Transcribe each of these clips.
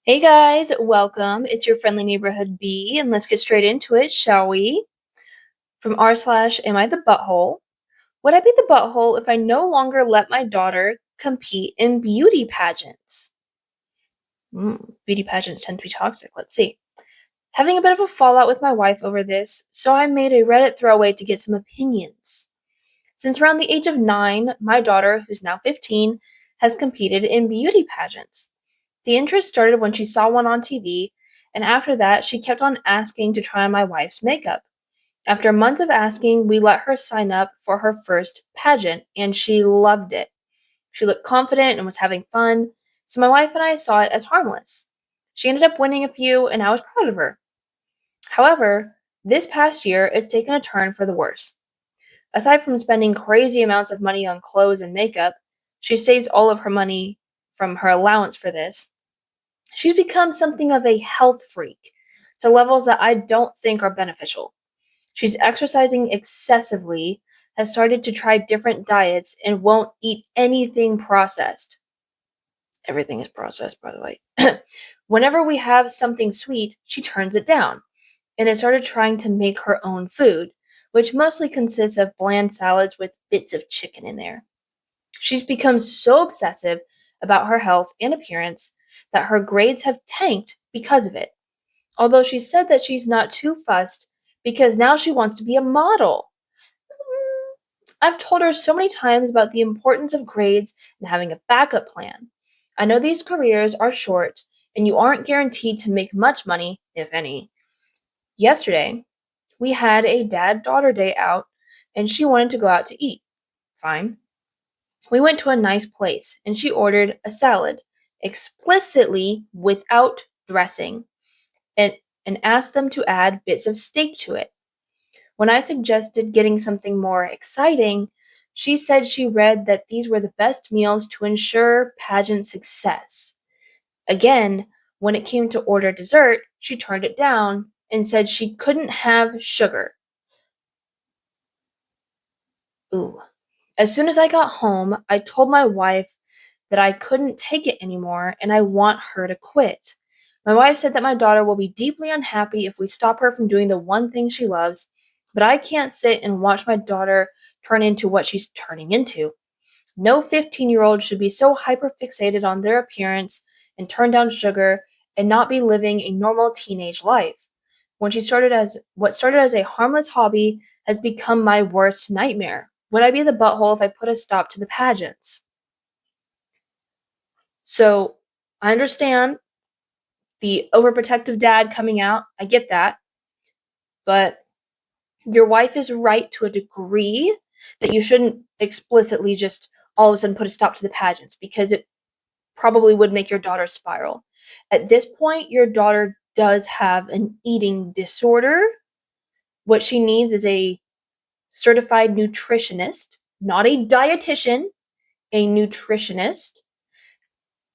Hey guys, welcome. It's your friendly neighborhood bee, and let's get straight into it, shall we? From r/ am I the butthole? Would I be the butthole if I no longer let my daughter compete in beauty pageants? Beauty pageants tend to be toxic. Let's see. Having a bit of a fallout with my wife over this, so I made a Reddit throwaway to get some opinions. Since around the age of 9, my daughter, who's now 15, has competed in beauty pageants. The interest started when she saw one on TV, and after that, she kept on asking to try on my wife's makeup. After months of asking, we let her sign up for her first pageant, and she loved it. She looked confident and was having fun, so my wife and I saw it as harmless. She ended up winning a few, and I was proud of her. However, this past year, it's taken a turn for the worse. Aside from spending crazy amounts of money on clothes and makeup, she saves all of her money from her allowance for this. She's become something of a health freak to levels that I don't think are beneficial. She's exercising excessively, has started to try different diets, and won't eat anything processed. Everything is processed, by the way. Whenever we have something sweet, she turns it down, and has started trying to make her own food, which mostly consists of bland salads with bits of chicken in there. She's become so obsessive about her health and appearance that her grades have tanked because of it. Although she said that she's not too fussed because now she wants to be a model. I've told her so many times about the importance of grades and having a backup plan. I know these careers are short and you aren't guaranteed to make much money, if any. Yesterday, we had a dad daughter day out and she wanted to go out to eat. Fine. We went to a nice place and she ordered a salad, explicitly without dressing, and, and asked them to add bits of steak to it. When I suggested getting something more exciting, she said she read that these were the best meals to ensure pageant success. Again, when it came to order dessert, she turned it down and said she couldn't have sugar. Ooh. As soon as I got home, I told my wife that I couldn't take it anymore and I want her to quit. My wife said that my daughter will be deeply unhappy if we stop her from doing the one thing she loves, but I can't sit and watch my daughter turn into what she's turning into. No 15-year-old should be so hyperfixated on their appearance and turn down sugar and not be living a normal teenage life. What started as a harmless hobby has become my worst nightmare. Would I be the butthole if I put a stop to the pageants? So I understand the overprotective dad coming out. I get that. But your wife is right to a degree that you shouldn't explicitly just all of a sudden put a stop to the pageants because it probably would make your daughter spiral. At this point, your daughter does have an eating disorder. What she needs is a certified nutritionist, not a dietitian, a nutritionist,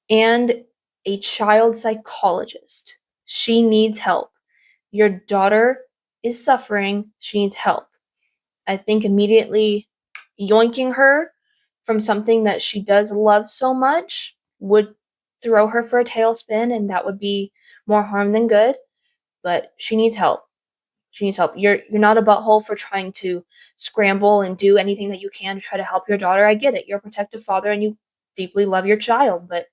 and a child psychologist. She needs help. Your daughter is suffering. She needs help. I think immediately yoinking her from something that she does love so much would throw her for a tailspin, and that would be more harm than good. But she needs help. She needs help. You're not a butthole for trying to scramble and do anything that you can to try to help your daughter. I get it. You're a protective father and you deeply love your child, but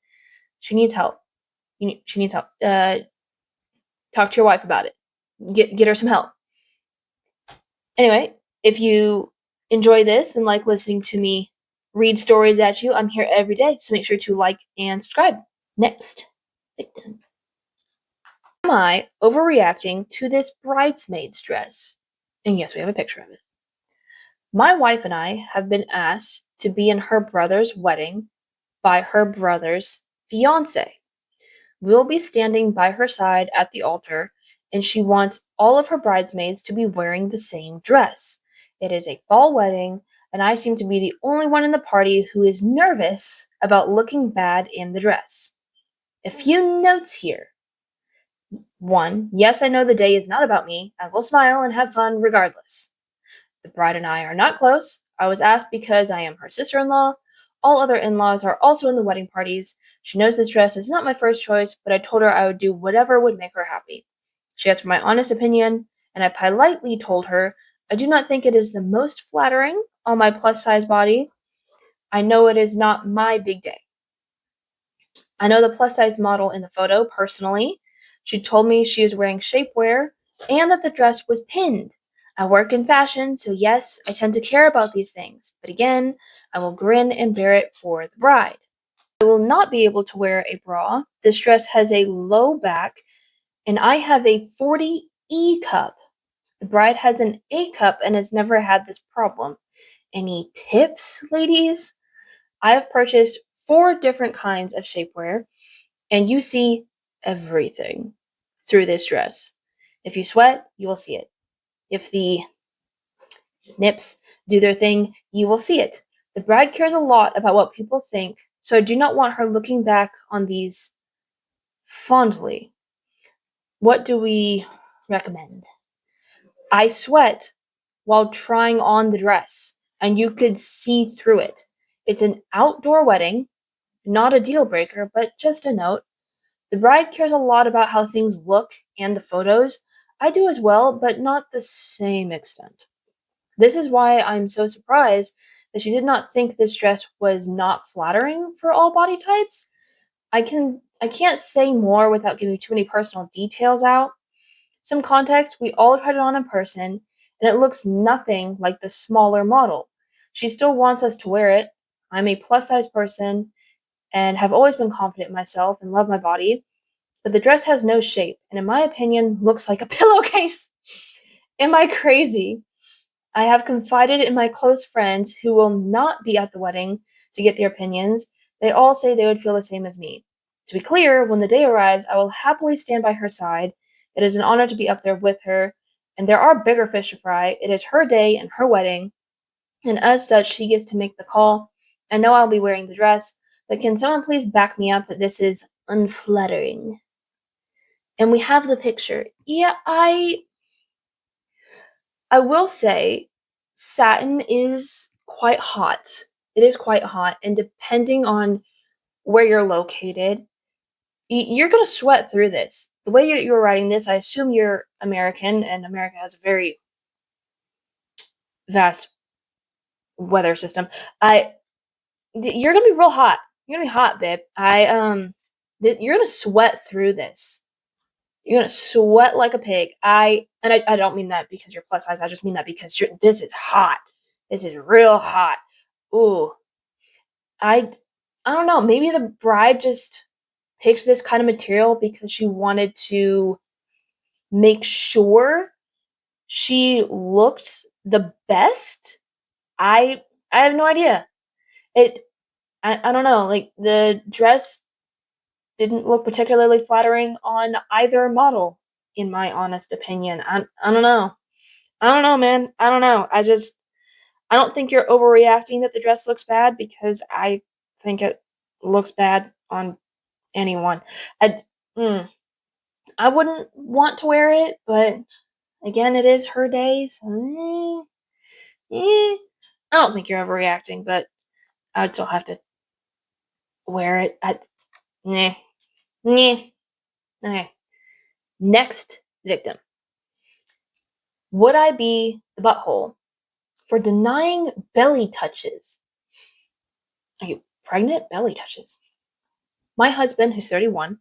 she needs help. She needs help. Talk to your wife about it. Get her some help. Anyway, if you enjoy this and like listening to me read stories at you, I'm here every day, so make sure to like and subscribe. Next victim. Am I overreacting to this bridesmaid's dress? And yes, we have a picture of it. My wife and I have been asked to be in her brother's wedding by her brother's fiance. We'll be standing by her side at the altar, and she wants all of her bridesmaids to be wearing the same dress. It is a fall wedding, and I seem to be the only one in the party who is nervous about looking bad in the dress. A few notes here. 1. Yes, I know the day is not about me. I will smile and have fun regardless. The bride and I are not close. I was asked because I am her sister-in-law. All other in-laws are also in the wedding parties. She knows this dress is not my first choice, but I told her I would do whatever would make her happy. She asked for my honest opinion, and I politely told her I do not think it is the most flattering on my plus-size body. I know it is not my big day. I know the plus-size model in the photo personally. She told me she is wearing shapewear and that the dress was pinned. I work in fashion, so yes, I tend to care about these things. But again, I will grin and bear it for the bride. I will not be able to wear a bra. This dress has a low back, and I have a 40E cup. The bride has an A cup and has never had this problem. Any tips, ladies? I have purchased 4 different kinds of shapewear, and you see everything through this dress. If you sweat, you will see it. If the nips do their thing, you will see it. The bride cares a lot about what people think, so I do not want her looking back on these fondly. What do we recommend? I sweat while trying on the dress, and you could see through it. It's an outdoor wedding, not a deal breaker, but just a note. The bride cares a lot about how things look and the photos. I do as well, but not the same extent. This is why I'm so surprised that she did not think this dress was not flattering for all body types. I can't say more without giving too many personal details out. Some context, we all tried it on in person, and it looks nothing like the smaller model. She still wants us to wear it. I'm a plus size person and have always been confident in myself and love my body, but the dress has no shape, and in my opinion, looks like a pillowcase. Am I crazy? I have confided in my close friends who will not be at the wedding to get their opinions. They all say they would feel the same as me. To be clear, when the day arrives, I will happily stand by her side. It is an honor to be up there with her, and there are bigger fish to fry. It is her day and her wedding, and as such, she gets to make the call. I know I'll be wearing the dress, but can someone please back me up that this is unflattering? And we have the picture. Yeah, I will say satin is quite hot. It is quite hot, and depending on where you're located, you're gonna sweat through this. The way you're writing this, I assume you're American, and America has a very vast weather system. You're gonna be real hot. You're gonna be hot, babe. You're gonna sweat through this. You're gonna sweat like a pig. I don't mean that because you're plus size. I just mean that because this is hot. This is real hot. Ooh, I I don't know. Maybe the bride just picked this kind of material because she wanted to make sure she looked the best. I have no idea. It I don't know. Like the dress didn't look particularly flattering on either model, in my honest opinion. I don't know. I don't know, man. I don't know. I don't think you're overreacting that the dress looks bad because I think it looks bad on anyone. I mm, I wouldn't want to wear it, but again, it is her day, so I don't think you're overreacting, but I would still have to wear it. Nah, nah. Okay. Next victim. Would I be the butthole for denying belly touches? Are you pregnant? Belly touches. My husband, who's 31,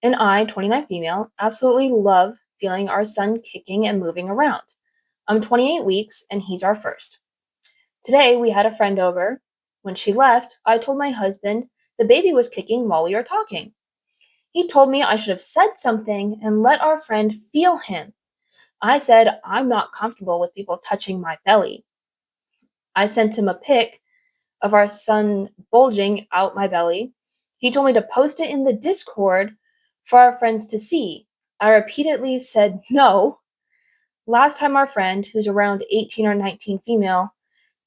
and I, 29 female, absolutely love feeling our son kicking and moving around. I'm 28 weeks, and he's our first. Today, we had a friend over. When she left, I told my husband the baby was kicking while we were talking. He told me I should have said something and let our friend feel him. I said I'm not comfortable with people touching my belly. I sent him a pic of our son bulging out my belly. He told me to post it in the Discord for our friends to see. I repeatedly said no. Last time our friend, who's around 18 or 19 female,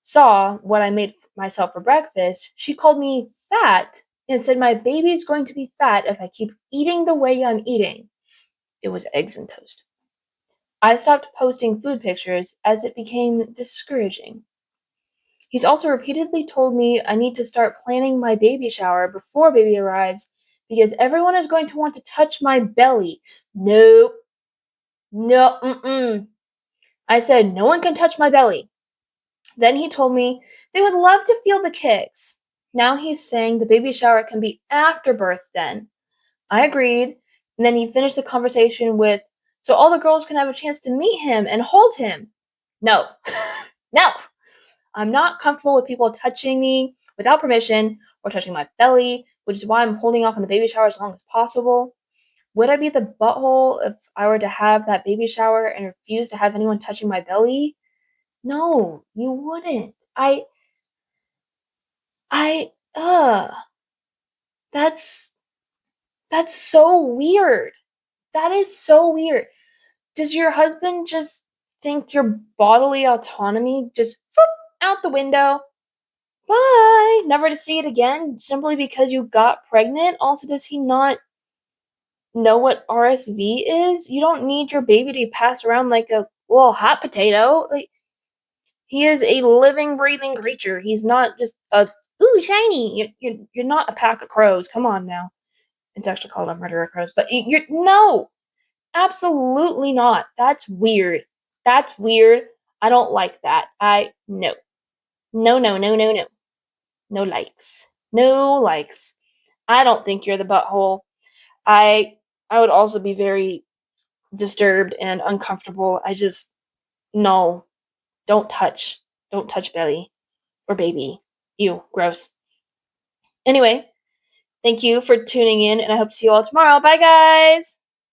saw what I made myself for breakfast, she called me fat and said my baby's going to be fat if I keep eating the way I'm eating. It was eggs and toast. I stopped posting food pictures as it became discouraging. He's also repeatedly told me I need to start planning my baby shower before baby arrives because everyone is going to want to touch my belly. Nope. No, I said no one can touch my belly. Then he told me they would love to feel the kicks. Now he's saying the baby shower can be after birth then. I agreed, and then he finished the conversation with, so all the girls can have a chance to meet him and hold him. No. No. I'm not comfortable with people touching me without permission or touching my belly, which is why I'm holding off on the baby shower as long as possible. Would I be the butthole if I were to have that baby shower and refuse to have anyone touching my belly? No, you wouldn't. I, that's, that's so weird. That is so weird. Does your husband just think your bodily autonomy just out the window? Bye! Never to see it again simply because you got pregnant? Also, does he not know what RSV is? You don't need your baby to be passed around like a little hot potato. Like, he is a living, breathing creature. He's not just a, ooh, shiny. You're not a pack of crows. Come on now. It's actually called a murder of crows. But you're, no! Absolutely not. That's weird. That's weird. I don't like that. No. No, no, no, no, no. No likes. No likes. I don't think you're the butthole. I I would also be very disturbed and uncomfortable. I just no. Don't touch. Don't touch belly or baby. Ew, gross. Anyway, thank you for tuning in and I hope to see you all tomorrow. Bye guys.